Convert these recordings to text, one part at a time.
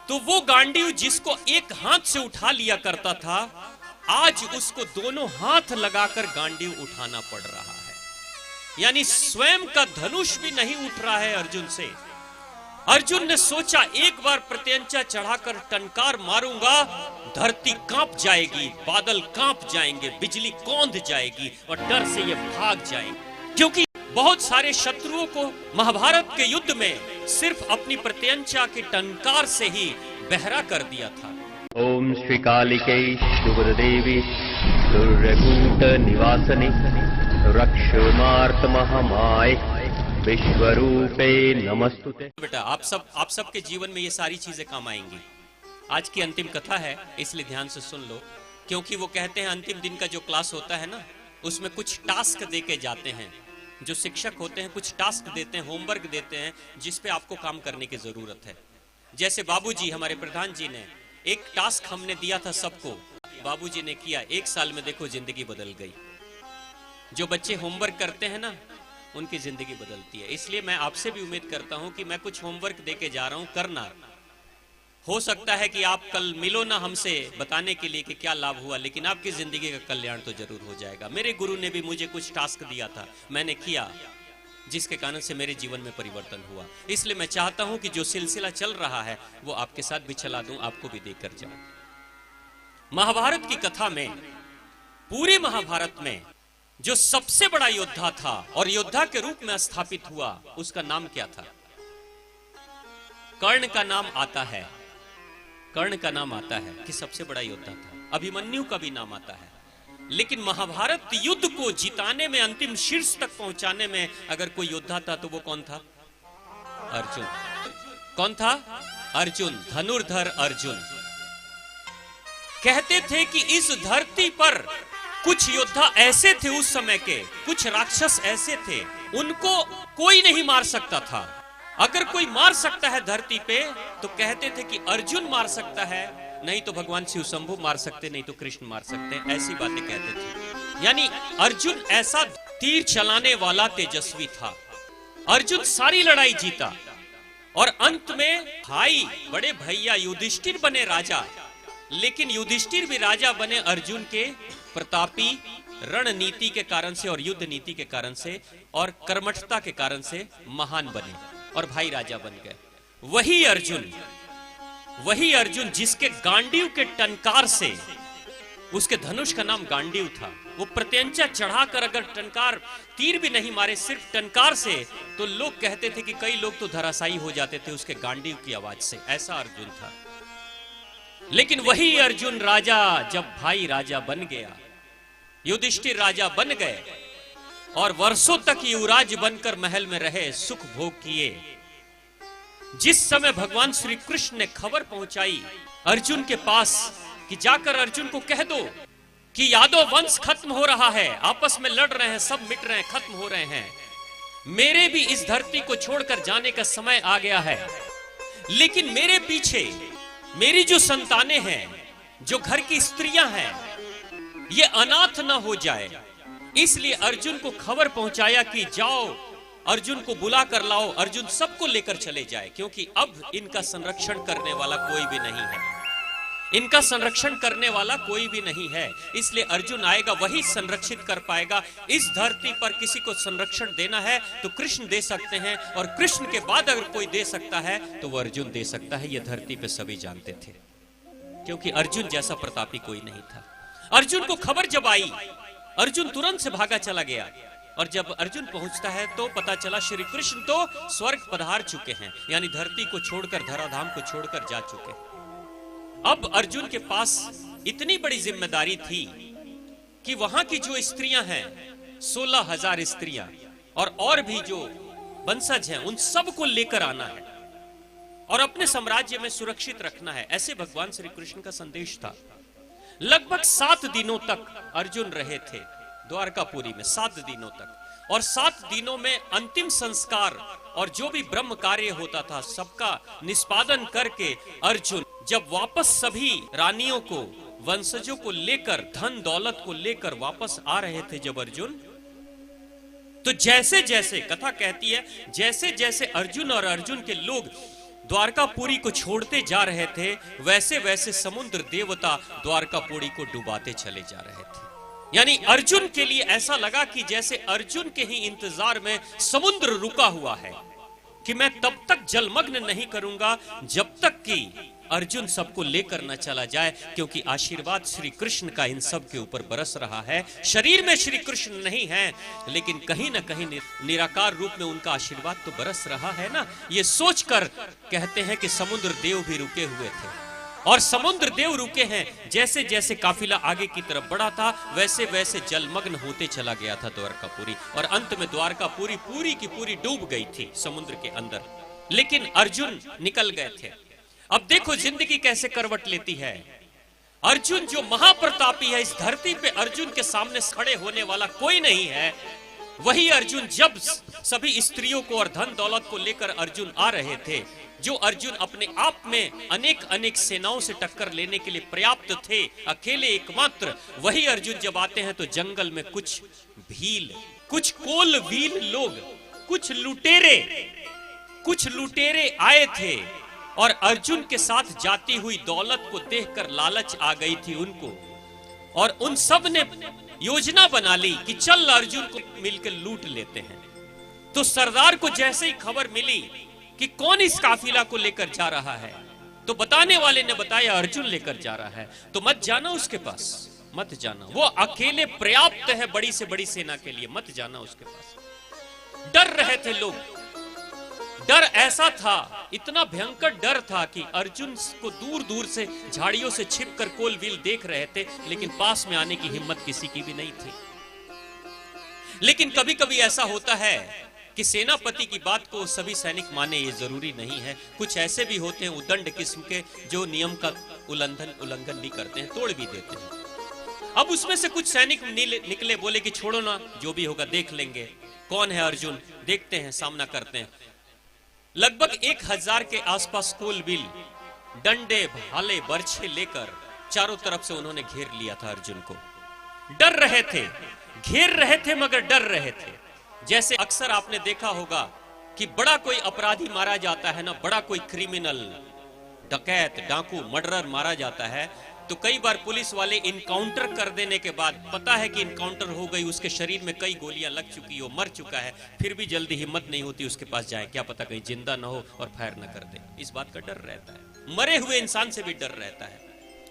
तो वो गांडीव जिसको एक हाथ से उठा लिया करता था, आज उसको दोनों हाथ लगाकर गांडीव उठाना पड़ रहा है। यानी स्वयं का धनुष भी नहीं उठ रहा है अर्जुन से। अर्जुन ने सोचा एक बार प्रत्यंचा चढ़ाकर टंकार मारूंगा, धरती कांप जाएगी, बादल कांप जाएंगे, बिजली कौंध जाएगी और डर से ये भाग जाएंगे। क्योंकि बहुत सारे शत्रुओं को महाभारत के युद्ध में सिर्फ अपनी प्रत्यंचा के टंकार से ही बहरा कर दिया था। ओम श्री कालिके शुभदेवी सूर्यकूट निवासने रक्षमार्त महामाय विश्वरूपे नमस्तुते। बेटा आप सब के जीवन में ये सारी चीजें काम आएंगी। आज की अंतिम कथा है, इसलिए ध्यान से सुन लो। क्योंकि वो कहते हैं अंतिम दिन का जो क्लास होता है ना, उसमें कुछ टास्क दे के जाते हैं। जो शिक्षक होते हैं कुछ टास्क देते हैं, होमवर्क देते हैं, जिस पे आपको काम करने की जरूरत है। जैसे बाबूजी, हमारे प्रधान जी ने एक टास्क हमने दिया था सबको, बाबूजी ने किया, 1 साल में देखो जिंदगी बदल गई। जो बच्चे होमवर्क करते हैं ना, उनकी जिंदगी बदलती है। इसलिए मैं आपसे भी उम्मीद करता हूं कि मैं कुछ होमवर्क देके जा रहा हूं, करना। हो सकता है कि आप कल मिलो ना हमसे बताने के लिए कि क्या लाभ हुआ, लेकिन आपकी जिंदगी का कल्याण तो जरूर हो जाएगा। मेरे गुरु ने भी मुझे कुछ टास्क दिया था, मैंने किया, जिसके कारण से मेरे जीवन में परिवर्तन हुआ। इसलिए मैं चाहता हूं कि जो सिलसिला चल रहा है वो आपके साथ भी चला दूं, आपको भी देकर जाऊं। महाभारत की कथा में, पूरे महाभारत में जो सबसे बड़ा योद्धा था और योद्धा के रूप में स्थापित हुआ, उसका नाम क्या था? कर्ण का नाम आता है। कर्ण का नाम आता है कि सबसे बड़ा योद्धा था। अभिमन्यु का भी नाम आता है। लेकिन महाभारत युद्ध को जिताने में, अंतिम शीर्ष तक पहुंचाने में अगर कोई योद्धा था तो वो कौन था? अर्जुन। कौन था? अर्जुन, धनुर्धर अर्जुन। कहते थे कि इस धरती पर कुछ योद्धा ऐसे थे उस समय के, कुछ राक्षस ऐसे थे, उनको कोई नहीं मार सकता था। अगर कोई मार सकता है धरती पे तो कहते थे कि अर्जुन मार सकता है, नहीं तो भगवान शिव शंभु मार सकते, नहीं तो कृष्ण मार सकते, ऐसी बातें कहते थे। यानी अर्जुन ऐसा तीर चलाने वाला तेजस्वी था। अर्जुन सारी लड़ाई जीता और अंत में भाई, बड़े भैया युधिष्ठिर बने राजा। लेकिन युधिष्ठिर भी राजा बने अर्जुन के प्रतापी रणनीति के कारण से और युद्ध नीति के कारण से और कर्मठता के कारण से महान बने और भाई राजा बन गए। वही अर्जुन जिसके गांडीव के टंकार से, उसके धनुष का नाम गांडीव था, वो प्रत्यंचा चढ़ाकर अगर टंकार, तीर भी नहीं मारे, सिर्फ टंकार से, तो लोग कहते थे कि कई लोग तो धराशायी हो जाते थे उसके गांडीव की आवाज से। ऐसा अर्जुन था। लेकिन वही अर्जुन राजा, जब भाई राजा बन गया, युधिष्ठिर राजा बन गए और वर्षों तक युवराज बनकर महल में रहे, सुख भोग किए। जिस समय भगवान श्री कृष्ण ने खबर पहुंचाई अर्जुन के पास कि जाकर अर्जुन को कह दो कि यादव वंश खत्म हो रहा है, आपस में लड़ रहे हैं, सब मिट रहे हैं, खत्म हो रहे हैं, मेरे भी इस धरती को छोड़कर जाने का समय आ गया है। लेकिन मेरे पीछे मेरी जो संतानें हैं, जो घर की स्त्रियां हैं, ये अनाथ ना हो जाए, इसलिए अर्जुन को खबर पहुंचाया कि जाओ अर्जुन को बुला कर लाओ, अर्जुन सबको लेकर चले जाए, क्योंकि अब इनका संरक्षण करने वाला कोई भी नहीं है। इनका संरक्षण करने वाला कोई भी नहीं है, इसलिए अर्जुन आएगा, वही संरक्षित कर पाएगा। इस धरती पर किसी को संरक्षण देना है तो कृष्ण दे सकते हैं, और कृष्ण के बाद अगर कोई दे सकता है तो वो अर्जुन दे सकता है। ये धरती पे सभी जानते थे, क्योंकि अर्जुन जैसा प्रतापी कोई नहीं था। अर्जुन को खबर जब आई, अर्जुन तुरंत से भागा चला गया, और जब अर्जुन पहुंचता है तो पता चला श्री कृष्ण तो स्वर्ग पधार चुके हैं, यानी धरती को छोड़कर, धराधाम को छोड़कर जा चुके हैं। अब अर्जुन के पास इतनी बड़ी जिम्मेदारी थी कि वहां की जो स्त्रियां हैं, 16,000 स्त्रियां और भी जो वंशज हैं, उन सबको लेकर आना है और अपने साम्राज्य में सुरक्षित रखना है। ऐसे भगवान श्री कृष्ण का संदेश था। लगभग 7 दिनों तक अर्जुन रहे थे द्वारकापुरी में, 7 दिनों तक, और 7 दिनों में अंतिम संस्कार और जो भी ब्रह्म कार्य होता था सबका निष्पादन करके अर्जुन जब वापस सभी रानियों को, वंशजों को लेकर, धन दौलत को लेकर वापस आ रहे थे जब अर्जुन, तो जैसे जैसे कथा कहती है, जैसे जैसे अर्जुन और अर्जुन के लोग द्वारकापुरी को छोड़ते जा रहे थे, वैसे वैसे समुद्र देवता द्वारकापुरी को डुबाते चले जा रहे थे। यानी अर्जुन के लिए ऐसा लगा कि जैसे अर्जुन के ही इंतजार में समुद्र रुका हुआ है कि मैं तब तक जलमग्न नहीं करूंगा जब तक कि अर्जुन सबको लेकर न चला जाए, क्योंकि आशीर्वाद श्री कृष्ण का इन सब के ऊपर बरस रहा है। शरीर में श्री कृष्ण नहीं है, लेकिन कहीं ना कहीं निराकार रूप में उनका आशीर्वाद तो बरस रहा है ना। ये सोचकर कहते हैं कि समुद्र देव भी रुके हुए थे, और समुद्र देव रुके हैं। जैसे जैसे काफिला आगे की तरफ बढ़ा था, वैसे वैसे जलमग्न होते चला गया था द्वारकापुरी, और अंत में द्वारकापुरी पूरी की पूरी डूब गई थी समुद्र के अंदर। लेकिन अर्जुन निकल गए थे। अब देखो जिंदगी कैसे करवट लेती है। अर्जुन जो महाप्रतापी है, इस धरती पे अर्जुन के सामने खड़े होने वाला कोई नहीं है। वही अर्जुन जब सभी स्त्रियों को और धन दौलत को लेकर अर्जुन आ रहे थे, जो अर्जुन अपने आप में अनेक अनेक सेनाओं से टक्कर लेने के लिए पर्याप्त थे, अकेले एकमात्र, वही अर्जुन जब आते हैं तो जंगल में कुछ भील, कुछ कोल भील लोग, कुछ लुटेरे आए थे, और अर्जुन के साथ जाती हुई दौलत को देखकर लालच आ गई थी उनको, और उन सब ने योजना बना ली कि चल अर्जुन को मिलकर लूट लेते हैं। तो सरदार को जैसे ही खबर मिली कि कौन इस काफिला को लेकर जा रहा है, तो बताने वाले ने बताया अर्जुन लेकर जा रहा है, तो मत जाना उसके पास, मत जाना, वो अकेले पर्याप्त है बड़ी से बड़ी सेना के लिए, मत जाना उसके पास। डर रहे थे लोग, डर ऐसा था, इतना भयंकर डर था कि अर्जुन को दूर दूर से झाड़ियों से छिपकर कोलवील देख रहे थे, लेकिन पास में आने की हिम्मत किसी की भी नहीं थी। लेकिन कभी कभी ऐसा होता है कि सेनापति की बात को सभी सैनिक माने, ये जरूरी नहीं है। कुछ ऐसे भी होते हैं उदंड किस्म के, जो नियम का उल्लंघन भी करते हैं, तोड़ भी देते हैं। अब उसमें से कुछ सैनिक निकले, बोले कि छोड़ो ना, जो भी होगा देख लेंगे, कौन है अर्जुन, देखते हैं, सामना करते हैं। लगभग 1000 के आसपास कोलबील डंडे भाले बर्छे लेकर चारों तरफ से उन्होंने घेर लिया था अर्जुन को। डर रहे थे, घेर रहे थे, मगर डर रहे थे। जैसे अक्सर आपने देखा होगा कि बड़ा कोई अपराधी मारा जाता है ना, बड़ा कोई क्रिमिनल, डकैत, डाकू, मर्डरर मारा जाता है, तो कई बार पुलिस वाले इनकाउंटर कर देने के बाद, पता है कि इनकाउंटर हो गई, उसके शरीर में कई गोलियां लग चुकी हो, मर चुका है, फिर भी जल्दी हिम्मत नहीं होती उसके पास जाए, क्या पता कहीं जिंदा ना हो और फायर ना कर दे। इस बात का डर रहता है, मरे हुए इंसान से भी डर रहता है।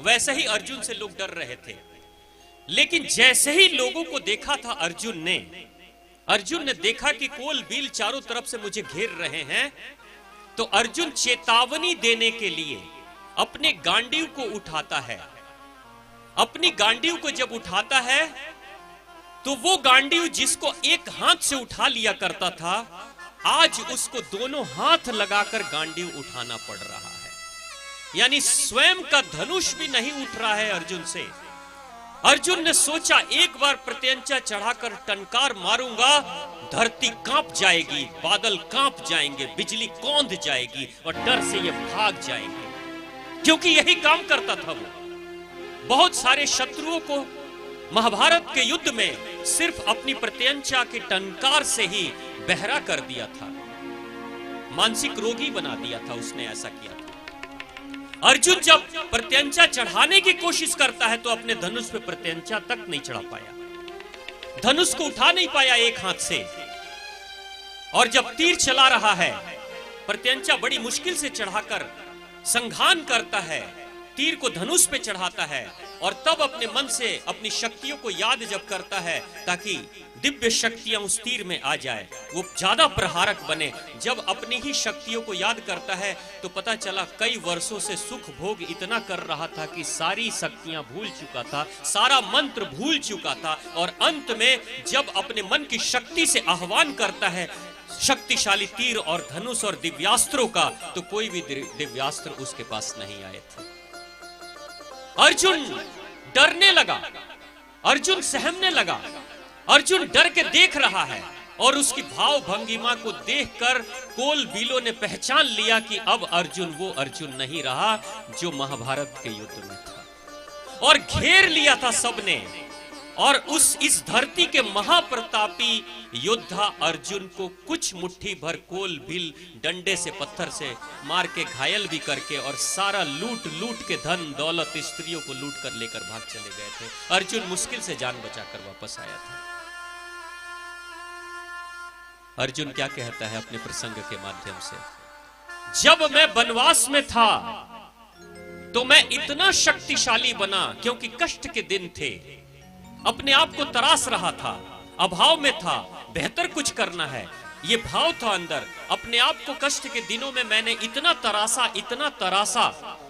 वैसे ही अर्जुन से लोग डर रहे थे। लेकिन जैसे ही लोगों को देखा था अर्जुन ने देखा कि कोलबील चारों तरफ से मुझे घेर रहे हैं, तो अर्जुन चेतावनी देने के लिए अपने गांडीव को उठाता है। अपनी गांडीव को जब उठाता है तो वो गांडीव जिसको एक हाथ से उठा लिया करता था, आज उसको दोनों हाथ लगाकर गांडीव उठाना पड़ रहा है। यानी स्वयं का धनुष भी नहीं उठ रहा है अर्जुन से। अर्जुन ने सोचा एक बार प्रत्यंचा चढ़ाकर टंकार मारूंगा, धरती कांप जाएगी, बादल कांप जाएंगे, बिजली कौंध जाएगी और डर से ये भाग जाएंगे, क्योंकि यही काम करता था वो। बहुत सारे शत्रुओं को महाभारत के युद्ध में सिर्फ अपनी प्रत्यंचा के टंकार से ही बहरा कर दिया था, मानसिक रोगी बना दिया था, उसने ऐसा किया था। अर्जुन जब प्रत्यंचा चढ़ाने की कोशिश करता है तो अपने धनुष पे प्रत्यंचा तक नहीं चढ़ा पाया, धनुष को उठा नहीं पाया एक हाथ से, और जब तीर चला रहा है, प्रत्यंचा बड़ी मुश्किल से चढ़ाकर संघान करता है, तीर को धनुष पे चढ़ाता है, और तब अपने मन से अपनी शक्तियों को याद जब करता है ताकि दिव्य शक्तियां उस तीर में आ जाए, वो ज्यादा प्रहारक बने। जब अपनी ही शक्तियों को याद करता है तो पता चला कई वर्षों से सुख भोग इतना कर रहा था कि सारी शक्तियां भूल चुका था, सारा मंत्र भूल चुका था, और अंत में जब अपने मन की शक्ति से आह्वान करता है शक्तिशाली तीर और धनुष और दिव्यास्त्रों का, तो कोई भी दिव्यास्त्र उसके पास नहीं आए थे। अर्जुन डरने लगा, अर्जुन सहमने लगा, अर्जुन डर के देख रहा है, और उसकी भाव भंगिमा को देखकर कोलबीलों ने पहचान लिया कि अब अर्जुन वो अर्जुन नहीं रहा जो महाभारत के युद्ध में था, और घेर लिया था सबने। और इस धरती के महाप्रतापी योद्धा अर्जुन को कुछ मुट्ठी भर कोल भील डंडे से पत्थर से मार के घायल भी करके और सारा लूट के धन दौलत स्त्रियों को लूट कर लेकर भाग चले गए थे। अर्जुन मुश्किल से जान बचाकर वापस आया था। अर्जुन क्या कहता है अपने प्रसंग के माध्यम से, जब मैं वनवास में था तो मैं इतना शक्तिशाली बना क्योंकि कष्ट के दिन थे, अपने आप को तराश रहा था, अभाव में था, बेहतर कुछ करना है, ये भाव था अंदर। अपने आप को कष्ट के दिनों में मैंने इतना तरासा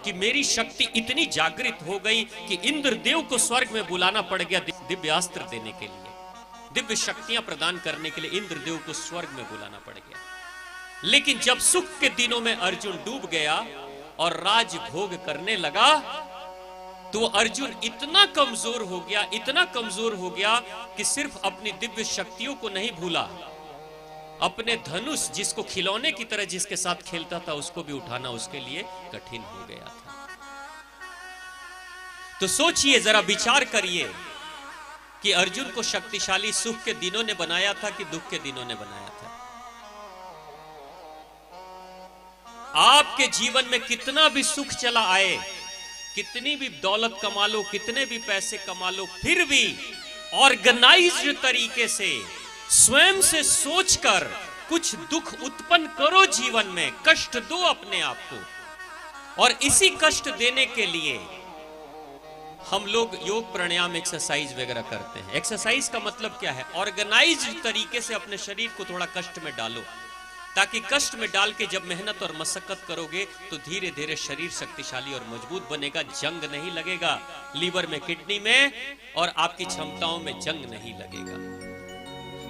कि मेरी शक्ति इतनी जागृत हो गई कि इंद्रदेव को स्वर्ग में बुलाना पड़ गया दिव्यास्त्र देने के लिए, दिव्य शक्तियां प्रदान करने के लिए इंद्रदेव को स्वर्ग में बुलाना पड़ गया। लेकिन जब सुख के दिनों में अर्जुन डूब गया और राज भोग करने लगा तो अर्जुन इतना कमजोर हो गया कि सिर्फ अपनी दिव्य शक्तियों को नहीं भूला, अपने धनुष जिसको खिलौने की तरह जिसके साथ खेलता था उसको भी उठाना उसके लिए कठिन हो गया था। तो सोचिए, जरा विचार करिए कि अर्जुन को शक्तिशाली सुख के दिनों ने बनाया था कि दुख के दिनों ने बनाया था। आपके जीवन में कितना भी सुख चला आए, कितनी भी दौलत कमा लो, कितने भी पैसे कमा लो, फिर भी ऑर्गेनाइज्ड तरीके से स्वयं से सोचकर कुछ दुख उत्पन्न करो जीवन में, कष्ट दो अपने आप को। और इसी कष्ट देने के लिए हम लोग योग प्राणायाम एक्सरसाइज वगैरह करते हैं। एक्सरसाइज का मतलब क्या है? ऑर्गेनाइज्ड तरीके से अपने शरीर को थोड़ा कष्ट में डालो, ताकि कष्ट में डाल के जब मेहनत और मशक्कत करोगे तो धीरे धीरे शरीर शक्तिशाली और मजबूत बनेगा, जंग नहीं लगेगा लीवर में, किडनी में और आपकी क्षमताओं में जंग नहीं लगेगा।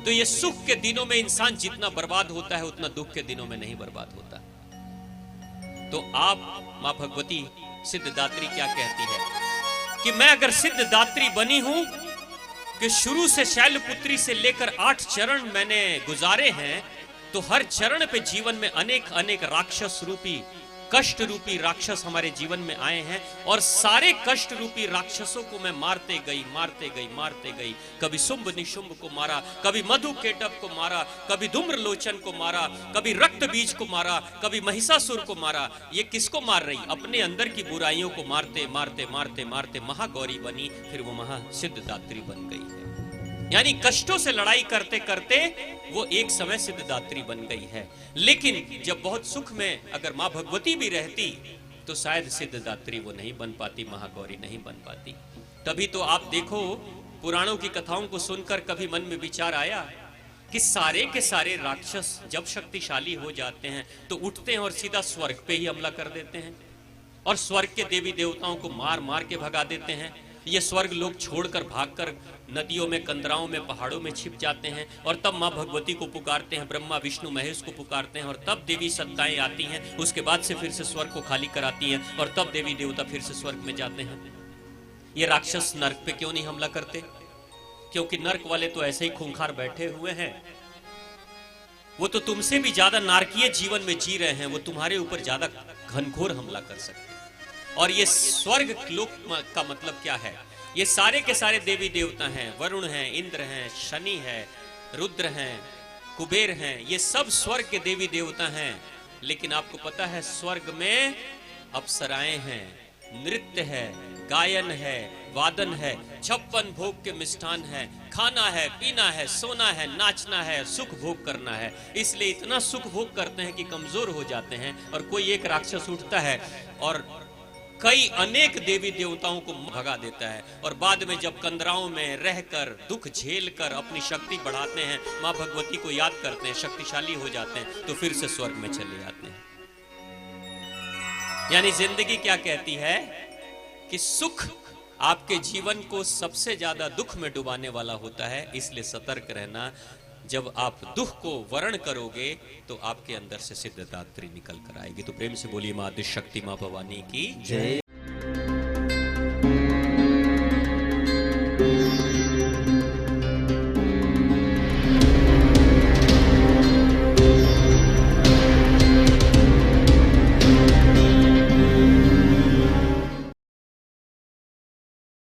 तो ये सुख के दिनों में इंसान जितना बर्बाद होता है उतना दुख के दिनों में नहीं बर्बाद होता। तो आप मां भगवती सिद्धदात्री क्या कहती है कि मैं अगर सिद्धदात्री बनी हूं कि शुरू से शैलपुत्री से लेकर 8 चरण मैंने गुजारे हैं, तो हर चरण पे जीवन में अनेक राक्षस रूपी, कष्ट रूपी राक्षस हमारे जीवन में आए हैं और सारे कष्ट रूपी राक्षसों को मैं मारते गई। कभी शुंभ निशुंभ को मारा, कभी मधु केटभ को मारा, कभी धूम्रलोचन को मारा, कभी रक्त बीज को मारा, कभी महिषासुर को मारा। ये किसको मार रही? अपने अंदर की बुराइयों को मारते महागौरी बनी, फिर वो महासिद्धदात्री बन गई है। यानी कष्टों से लड़ाई करते करते वो एक समय सिद्धदात्री बन गई है। लेकिन जब बहुत सुख में अगर मां भगवती भी रहती तो शायद सिद्धदात्री वो नहीं बन पाती, महागौरी नहीं बन पाती। तभी तो आप देखो, पुराणों की कथाओं को सुनकर कभी मन में विचार आया कि सारे के सारे राक्षस जब शक्तिशाली हो जाते हैं तो उठते हैं और सीधा स्वर्ग पे ही हमला कर देते हैं और स्वर्ग के देवी देवताओं को मार मार के भगा देते हैं। ये स्वर्ग लोग छोड़कर भागकर नदियों में, कंदराओं में, पहाड़ों में छिप जाते हैं और तब मां भगवती को पुकारते हैं, ब्रह्मा विष्णु महेश को पुकारते हैं और तब देवी सत्ताएं आती हैं। उसके बाद से फिर से स्वर्ग को खाली कराती हैं और तब देवी देवता फिर से स्वर्ग में जाते हैं। ये राक्षस नर्क पे क्यों नहीं हमला करते? क्योंकि नर्क वाले तो ऐसे ही खूंखार बैठे हुए हैं, वो तो तुमसे भी ज्यादा नारकीय जीवन में जी रहे हैं, वो तुम्हारे ऊपर ज्यादा घनघोर हमला कर सकते हैं। और ये स्वर्ग लोक का मतलब क्या है? ये सारे के सारे देवी देवता हैं, वरुण हैं, इंद्र हैं, शनि है, रुद्र हैं, कुबेर हैं, ये सब स्वर्ग के देवी देवता हैं। लेकिन आपको पता है स्वर्ग में अप्सराएं हैं, नृत्य है, गायन है, वादन है, 56 भोग के मिष्ठान है, खाना है, पीना है, सोना है, नाचना है, सुख भोग करना है। इसलिए इतना सुख भोग करते हैं कि कमजोर हो जाते हैं और कोई एक राक्षस उठता है और कई अनेक देवी देवताओं को भगा देता है और बाद में जब कंदराओं में रहकर दुख झेलकर अपनी शक्ति बढ़ाते हैं, मां भगवती को याद करते हैं, शक्तिशाली हो जाते हैं, तो फिर से स्वर्ग में चले जाते हैं। यानी जिंदगी क्या कहती है कि सुख आपके जीवन को सबसे ज्यादा दुख में डुबाने वाला होता है। इसलिए सतर्क रहना, जब आप दुख को वर्ण करोगे तो आपके अंदर से सिद्धदात्री निकल कर आएगी। तो प्रेम से बोलिए मां आदिशक्ति मां भवानी की जय।